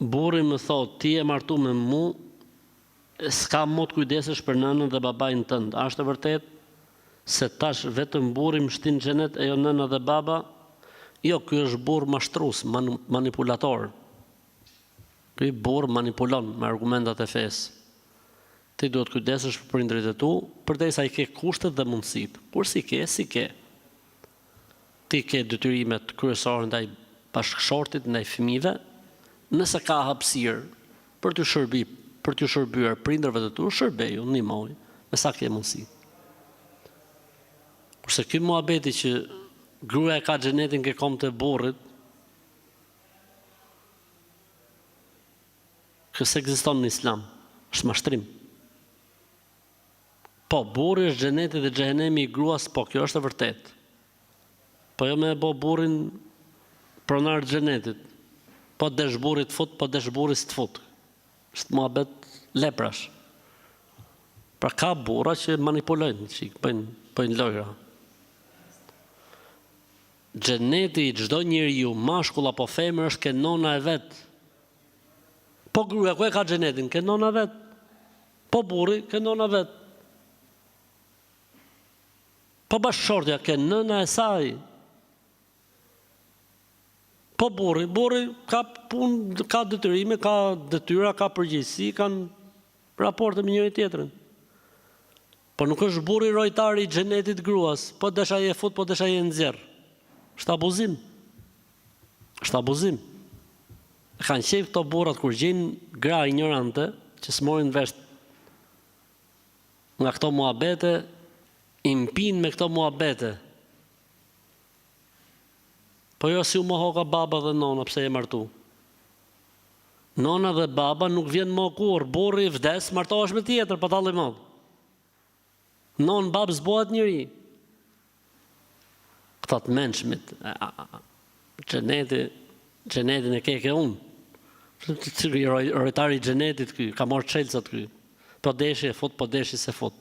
burri më thot, ti e martu me mu, s'ka mo të kujdesesh për nënën dhe babajnë tënd. A është e vërtet se tash vetëm burri më shtin xhenet e jo nëna dhe baba? Jo, ky është burr mashtrues, manipulator. Ky burr manipulon me argumentat e fesë. Ti duhet kujdesesh për prindrit e tu, përderisa i ke kushtet dhe mundësitë. Kur si ke. Ti ke detyrimet kryesore ndaj bashkëshortit, ndaj fëmijëve, nëse ka hapësirë për t'ju shërbyer prindërve të tu, shërbeju, ndihmoj, me sa ke mundësi. Kurse ky muhabeti që gruaja ka xhenetin ke komt e burrit, kësë ekziston në Islam, është mashtrim. Po, burri është xheneti dhe xhehenemi i gruas, po, kjo është e vërtet. Po jo me bo burrin pronar xhenetit. Po desh burrit fut, po desh burri s'të fut. Është muhabet leprash. Pra ka burra që manipulojnë, që bëjnë lojra. Xheneti i çdo njeriu, mashkull apo femër, është ke nona e vet. Po gruaja ku e ka xhenetin? Ke nona vet. Po burri ke nona vet. Po bashkëshortja ke nëna e saj. Po burri ka punë, ka detyrime, ka detyra, ka përgjegjësi, kanë raporte me njëri tjetrin. Po nuk është burri rojtari i xhenetit gruas, po desha je fut, po desha je nxjerr. Është abuzim. Është abuzim. Kanë qejf këto burrat kur gjejnë gra ignorante që s'morin vesh nga këto muhabete, i mpin me këto muhabete. Po jo si u mohoka baba dhe nona, pse e martu. Nona dhe baba nuk vjen më kur, burri vdes, martohesh me tjetër, pa talli mod. Non babë zbohet njëri. Këta të mençmit, xhenetin e keke unë. Rojtari i xhenetit ky, ka marrë çelësat ky. Po deshi e fut, po deshi se fut.